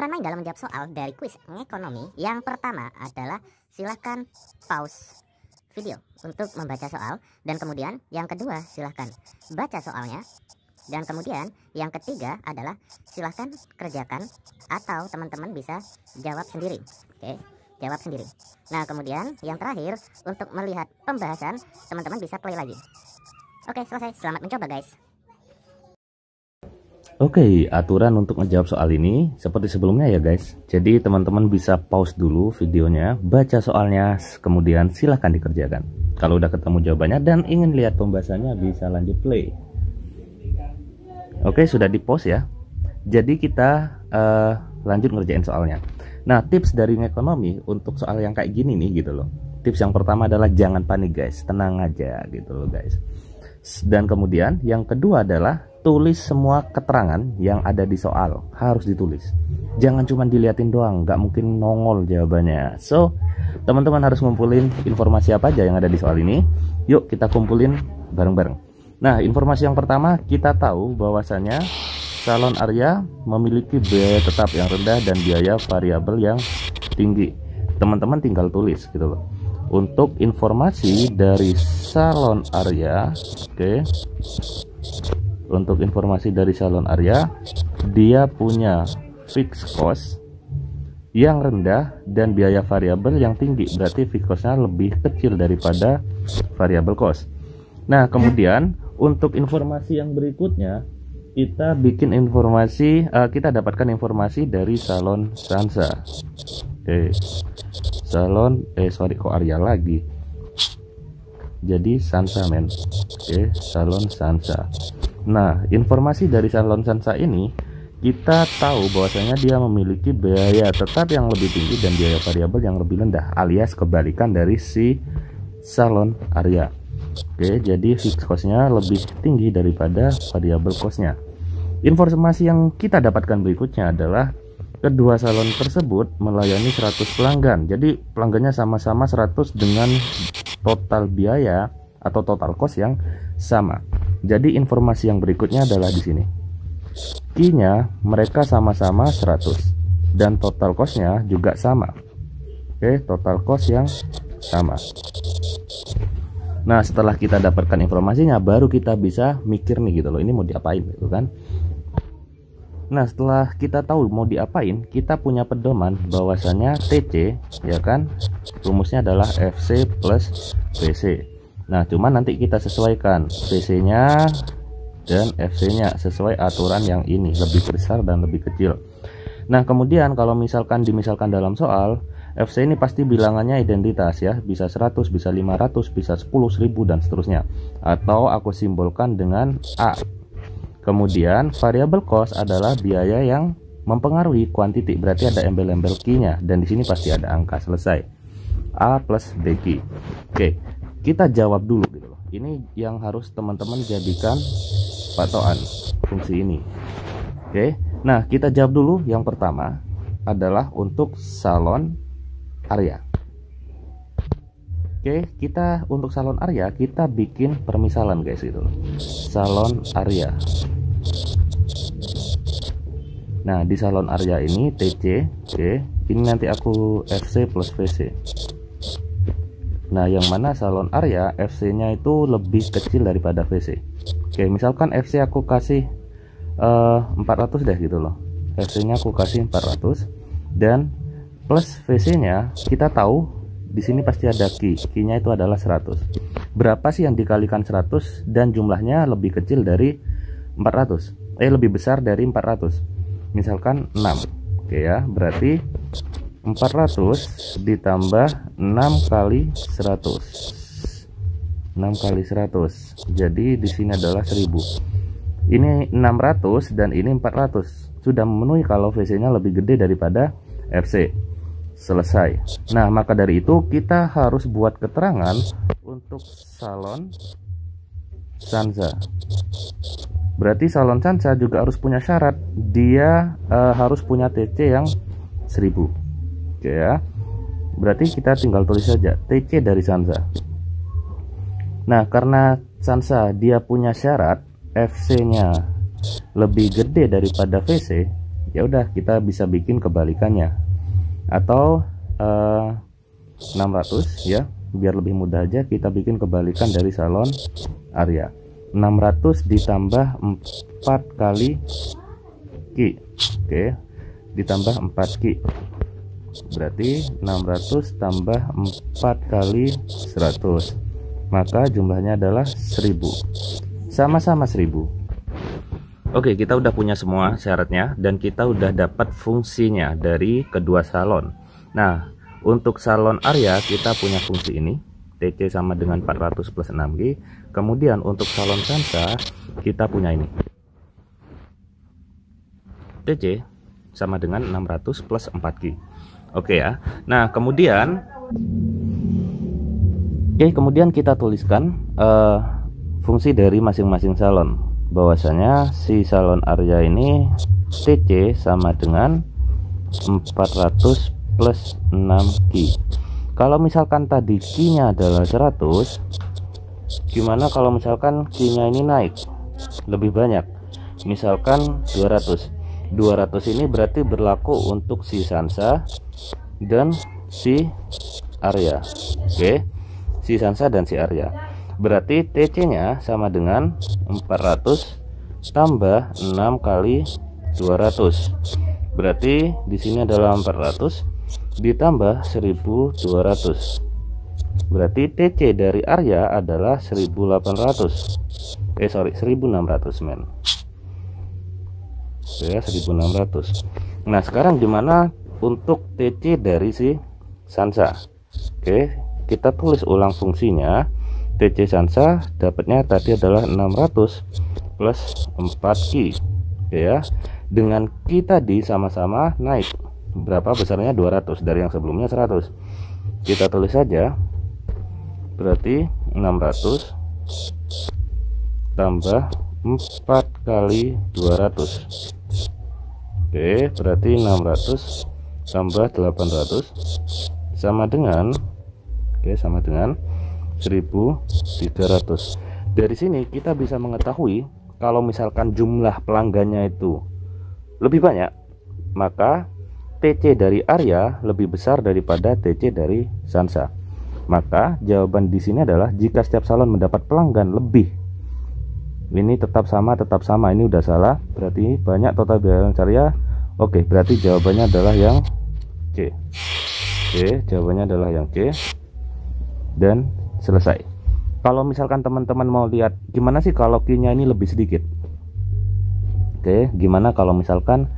Aturan main dalam menjawab soal dari kuis ekonomi yang pertama adalah silahkan pause video untuk membaca soal, dan kemudian yang kedua silahkan baca soalnya, dan kemudian yang ketiga adalah silahkan kerjakan atau teman-teman bisa jawab sendiri. Oke, jawab sendiri. Nah, kemudian yang terakhir untuk melihat pembahasan, teman-teman bisa play lagi. Oke, selesai. Selamat mencoba, guys. Oke, aturan untuk menjawab soal ini seperti sebelumnya ya guys. Jadi teman-teman bisa pause dulu videonya, baca soalnya, kemudian silahkan dikerjakan. Kalau udah ketemu jawabannya dan ingin lihat pembahasannya bisa lanjut play. Oke, sudah di pause ya. Jadi kita lanjut ngerjain soalnya. Nah, tips dari ekonomi untuk soal yang kayak gini nih gitu loh. Tips yang pertama adalah jangan panik guys, tenang aja gitu loh guys. Dan kemudian yang kedua adalah tulis semua keterangan yang ada di soal, harus ditulis. Jangan cuma diliatin doang, nggak mungkin nongol jawabannya. So, teman-teman harus ngumpulin informasi apa aja yang ada di soal ini. Yuk kita kumpulin bareng-bareng. Nah, informasi yang pertama, kita tahu bahwasanya salon Arya memiliki biaya tetap yang rendah dan biaya variabel yang tinggi. Teman-teman tinggal tulis gitu loh. Untuk informasi dari salon Arya, oke. Untuk informasi dari salon Arya, dia punya fixed cost yang rendah dan biaya variabel yang tinggi. Berarti fixed cost-nya lebih kecil daripada variabel cost. Nah, kemudian untuk informasi yang berikutnya, kita bikin informasi, kita dapatkan informasi dari salon Sansa. Oke, salon kok Arya lagi. Jadi Sansa men. Oke, salon Sansa. Nah, informasi dari salon Sansa ini kita tahu bahwasanya dia memiliki biaya tetap yang lebih tinggi dan biaya variabel yang lebih rendah, alias kebalikan dari si salon Arya. Oke, jadi fixed cost-nya lebih tinggi daripada variabel cost-nya. Informasi yang kita dapatkan berikutnya adalah kedua salon tersebut melayani 100 pelanggan. Jadi pelanggannya sama-sama 100 dengan total biaya atau total cost yang sama. Jadi informasi yang berikutnya adalah di sini. Key-nya mereka sama-sama 100 dan total cost-nya juga sama. Oke, total cost yang sama. Nah, setelah kita dapatkan informasinya, baru kita bisa mikir nih gitu loh, ini mau diapain gitu kan. Nah, setelah kita tahu mau diapain, kita punya pedoman bahwasanya TC ya kan, rumusnya adalah FC plus VC. Nah, cuman nanti kita sesuaikan VC-nya dan FC-nya sesuai aturan yang ini, lebih besar dan lebih kecil. Nah, kemudian kalau misalkan dalam soal, FC ini pasti bilangannya identitas ya, bisa 100, bisa 500, bisa 10.000 dan seterusnya. Atau aku simbolkan dengan A. Kemudian variabel cost adalah biaya yang mempengaruhi kuantiti, berarti ada embel-embel key-nya dan di sini pasti ada angka, selesai. A plus B key. Oke, kita jawab dulu gitu loh. Ini yang harus teman-teman jadikan patokan fungsi ini. Oke, nah kita jawab dulu. Yang pertama adalah untuk salon Arya. Oke, kita untuk salon Arya kita bikin permisalan guys gitu loh. Salon Arya. Nah, di salon Arya ini TC, oke, ini nanti aku FC plus VC. Nah, yang mana salon Arya FC-nya itu lebih kecil daripada VC. Oke, misalkan FC aku kasih 400 deh gitu loh. FC-nya aku kasih 400 dan plus VC-nya kita tahu di sini pasti ada key-nya itu adalah 100. Berapa sih yang dikalikan 100 dan jumlahnya lebih kecil dari 400? Lebih besar dari 400. Misalkan 6. Oke ya, berarti 400 ditambah 6 kali 100. 6 kali 100. Jadi di sini adalah 1000. Ini 600 dan ini 400. Sudah memenuhi kalau VC-nya lebih gede daripada FC. Selesai. Nah, maka dari itu kita harus buat keterangan untuk salon Sansa. Berarti salon Sansa juga harus punya syarat, dia harus punya TC yang 1000. Oke ya. Berarti kita tinggal tulis saja TC dari Sansa. Nah, karena Sansa dia punya syarat FC-nya lebih gede daripada VC, ya udah kita bisa bikin kebalikannya, atau 600 ya, biar lebih mudah aja kita bikin kebalikan dari salon Arya. 600 ditambah 4 kali Ki. Oke, ditambah 4 Ki, berarti 600 tambah 4 kali 100, maka jumlahnya adalah 1000, sama-sama 1000. Oke, kita udah punya semua syaratnya dan kita udah dapat fungsinya dari kedua salon. Nah, untuk salon Arya kita punya fungsi ini, TC sama dengan 400 plus 6G. Kemudian untuk salon Sansa kita punya ini, TC sama dengan 600 plus 4G. Oke ya. Nah, kemudian kita tuliskan fungsi dari masing-masing salon. Bahwasanya si salon Arya ini TC sama dengan 400 plus 6Ki. Kalau misalkan tadi Ki-nya adalah 100, gimana kalau misalkan Ki-nya ini naik lebih banyak, misalkan 200 ini berarti berlaku untuk si Sansa dan si Arya. Oke, si Sansa dan si Arya, berarti TC nya sama dengan 400 tambah 6 kali 200, berarti di sini adalah 400 ditambah 1200, berarti TC dari Arya adalah 1600 men ya, 1600. Nah, sekarang gimana untuk TC dari si Sansa? Oke, kita tulis ulang fungsinya. TC Sansa dapatnya tadi adalah 600 plus 4Ki. Oke ya, dengan Ki tadi sama-sama naik, berapa besarnya? 200 dari yang sebelumnya 100. Kita tulis saja, berarti 600 tambah 4 kali 200. Oke, berarti 600 tambah 800 sama dengan 1300. Dari sini kita bisa mengetahui kalau misalkan jumlah pelanggannya itu lebih banyak, maka TC dari Arya lebih besar daripada TC dari Sansa. Maka jawaban di sini adalah jika setiap salon mendapat pelanggan lebih. Ini tetap sama, ini udah salah, berarti banyak total biaya Arya. Oke, berarti jawabannya adalah yang C. Oke, jawabannya adalah yang C dan selesai. Kalau misalkan teman-teman mau lihat gimana sih kalau Ki-nya ini lebih sedikit. Oke, gimana kalau misalkan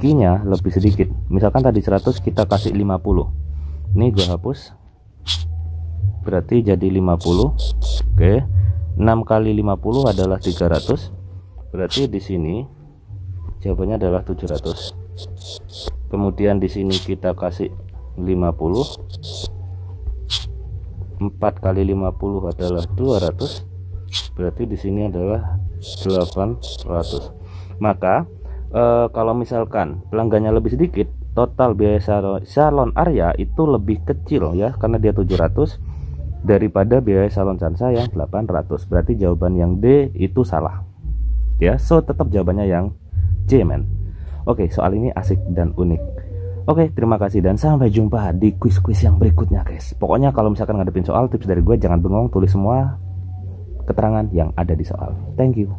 Ki-nya lebih sedikit, misalkan tadi 100 kita kasih 50, ini gua hapus, berarti jadi 50. Oke, 6 kali 50 adalah 300, berarti di sini jawabannya adalah 700. Kemudian di sini kita kasih 50, 4 kali 50 adalah 200, berarti di sini adalah 800. Maka kalau misalkan pelanggannya lebih sedikit, total biaya salon Arya itu lebih kecil ya, karena dia 700 daripada biaya salon Sansa yang 800. Berarti jawaban yang D itu salah ya. So tetap jawabannya yang C men. Oke, soal ini asik dan unik. Oke, terima kasih dan sampai jumpa di kuis-kuis yang berikutnya guys. Pokoknya kalau misalkan ngadepin soal, tips dari gue jangan bengong, tulis semua keterangan yang ada di soal. Thank you.